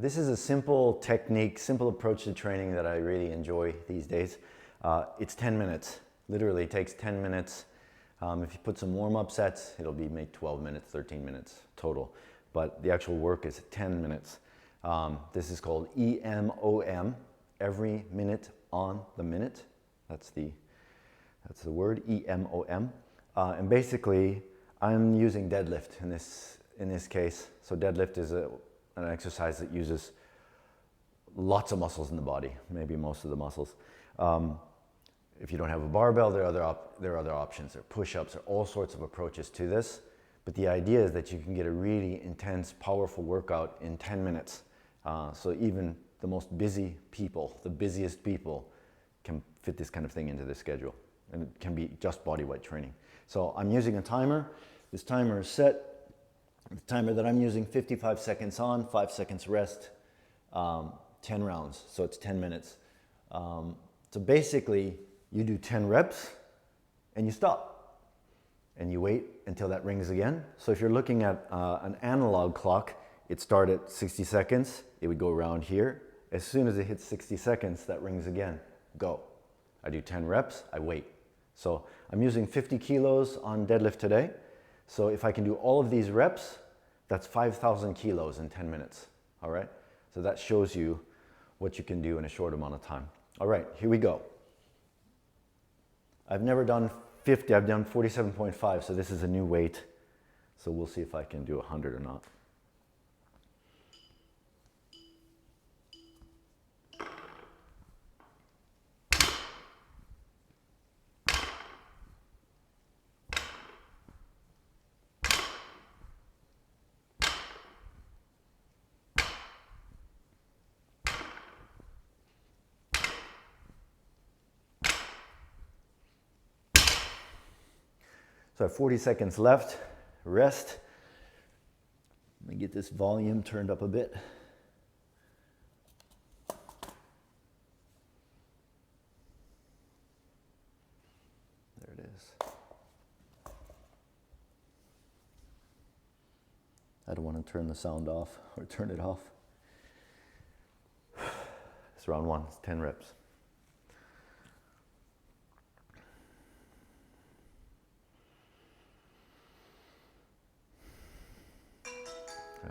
This is a simple technique, simple approach to training that I really enjoy these days. It's 10 minutes. Literally takes 10 minutes. If you put some warm-up sets, it'll be maybe 12 minutes, 13 minutes total. But the actual work is 10 minutes. This is called EMOM, every minute on the minute. That's the word, EMOM. And basically, I'm using deadlift in this case. So deadlift is an exercise that uses lots of muscles in the body, maybe most of the muscles. If you don't have a barbell, there are other options. There are push-ups, there are all sorts of approaches to this. But the idea is that you can get a really intense, powerful workout in 10 minutes. So even the most busy people, the busiest people, can fit this kind of thing into their schedule. And it can be just bodyweight training. So I'm using a timer. This timer is set. The timer that I'm using, 55 seconds on, 5 seconds rest, 10 rounds. So it's 10 minutes. So basically, you do 10 reps and you stop. And you wait until that rings again. So if you're looking at an analog clock, it started at 60 seconds. It would go around here. As soon as it hits 60 seconds, that rings again. Go. I do 10 reps, I wait. So I'm using 50 kilos on deadlift today. So if I can do all of these reps, that's 5,000 kilos in 10 minutes, all right? So that shows you what you can do in a short amount of time. All right, here we go. I've never done 50, I've done 47.5, so this is a new weight. So we'll see if I can do 100 or not. So I have 40 seconds left, rest. Let me get this volume turned up a bit. There it is. I don't want to turn the sound off or turn it off. It's round one, it's 10 reps.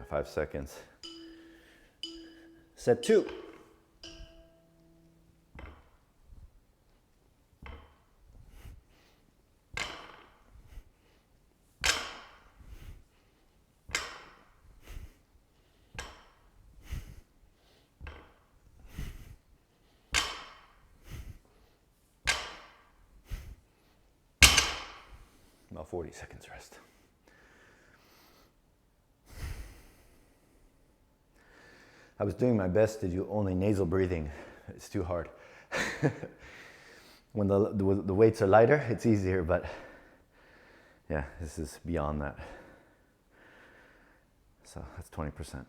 5 seconds. Set 2. About 40 seconds rest. I was doing my best to do only nasal breathing. It's too hard. When the weights are lighter, it's easier, but yeah, this is beyond that. So that's 20%.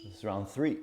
This is round 3.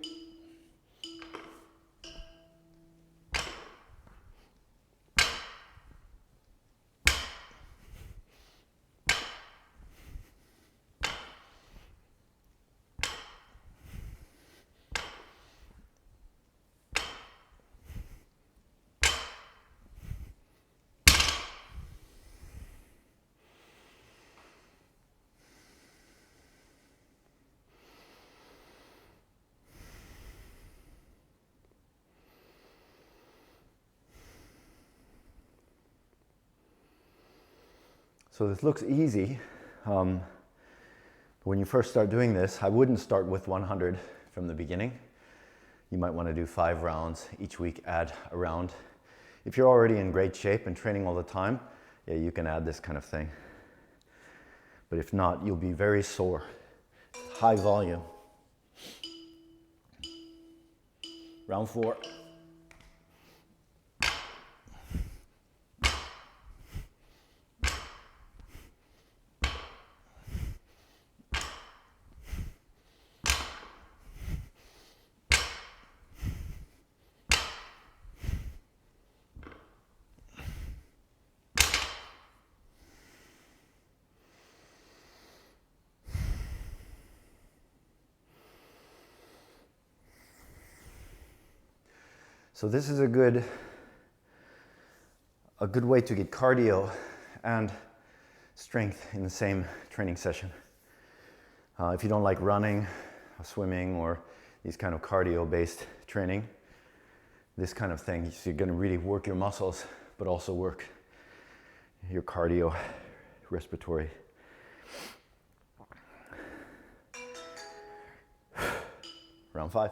So this looks easy. When you first start doing this, I wouldn't start with 100 from the beginning. You might want to do 5 rounds each week, add a round. If you're already in great shape and training all the time, yeah, you can add this kind of thing. But if not, you'll be very sore. High volume. Round 4. So this is a good way to get cardio and strength in the same training session. If you don't like running, swimming, or these kind of cardio-based training, this kind of thing, so you're going to really work your muscles, but also work your cardio, respiratory. Round 5.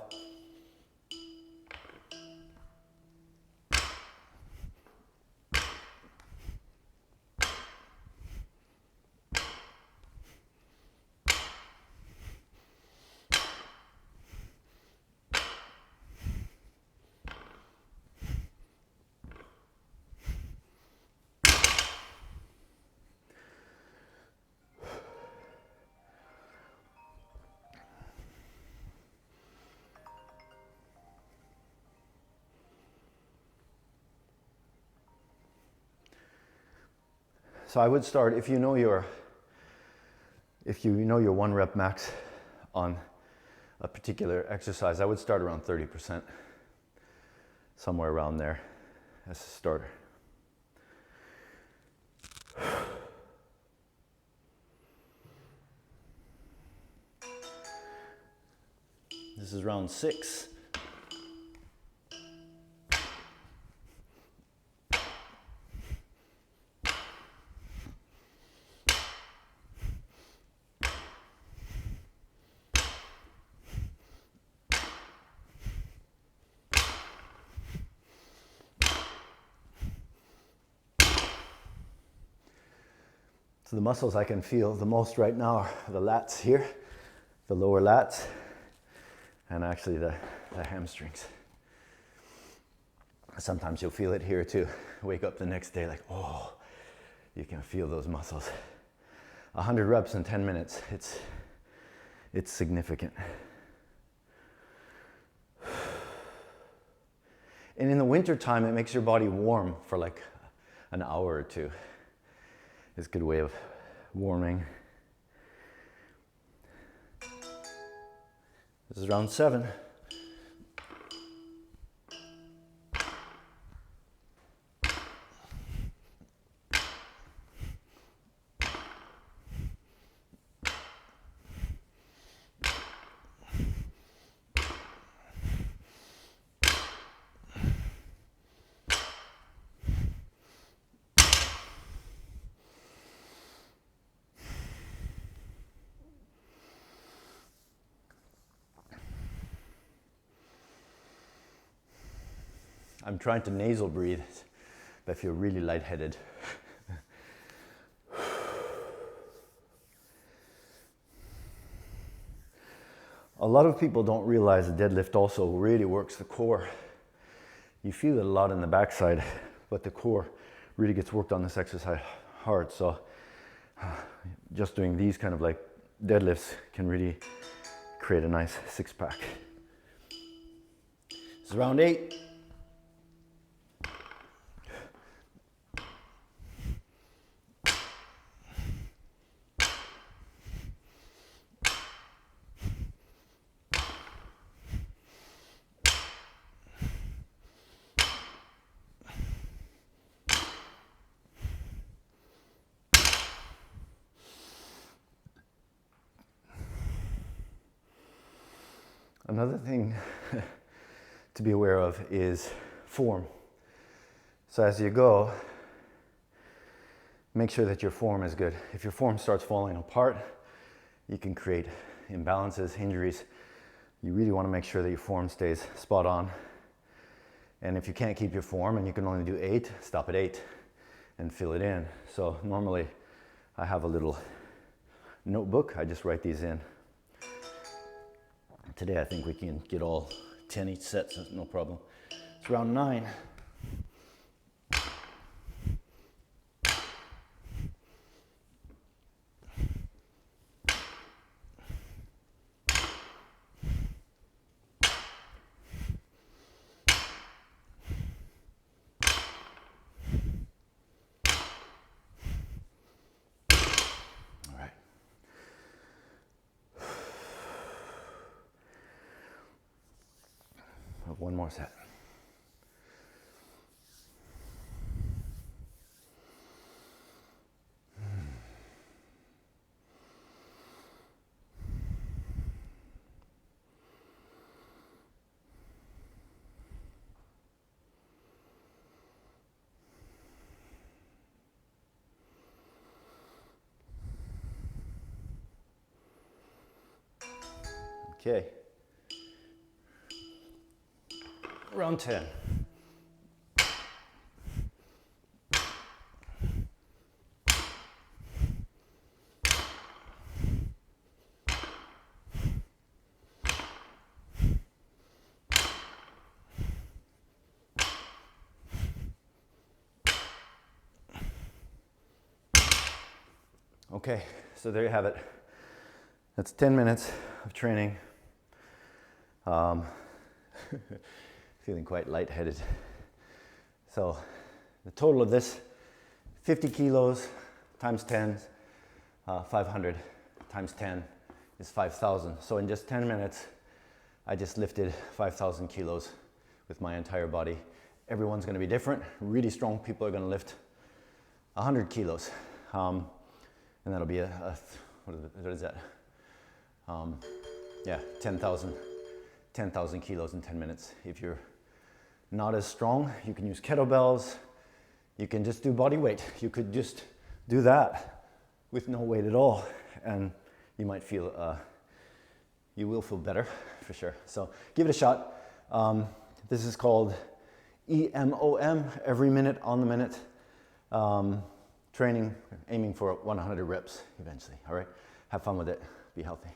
So I would start, if you know your 1 rep max on a particular exercise, I would start around 30%, somewhere around there as a starter. This is round 6. So the muscles I can feel the most right now are the lats here, the lower lats, and actually the hamstrings. Sometimes you'll feel it here too. Wake up the next day like, oh, you can feel those muscles. 100 reps in 10 minutes, it's significant. And in the winter time, it makes your body warm for like an hour or two. It's a good way of warming. This is round 7. I'm trying to nasal breathe, but I feel really lightheaded. A lot of people don't realize the deadlift also really works the core. You feel it a lot in the backside, but the core really gets worked on this exercise hard. So just doing these kind of like deadlifts can really create a nice 6-pack. This is round 8. Another thing to be aware of is form. So as you go, make sure that your form is good. If your form starts falling apart, you can create imbalances, injuries. You really want to make sure that your form stays spot on. And if you can't keep your form and you can only do 8, stop at 8 and fill it in. So normally I have a little notebook. I just write these in. Today I think we can get all 10 each set, so no problem. It's round 9. One more set. Okay. Round 10. Okay, so there you have it. That's 10 minutes of training. Feeling quite lightheaded. So the total of this, 50 kilos times 10, 500 times 10 is 5,000. So in just 10 minutes, I just lifted 5,000 kilos with my entire body. Everyone's gonna be different. Really strong people are gonna lift 100 kilos. And that'll be what is that? Yeah, 10,000 kilos in 10 minutes. If you're not as strong, you can use kettlebells. You can just do body weight. You could just do that with no weight at all, and you might feel, you will feel better for sure. So give it a shot. This is called EMOM, every minute on the minute. Training, aiming for 100 reps eventually, all right? Have fun with it, be healthy.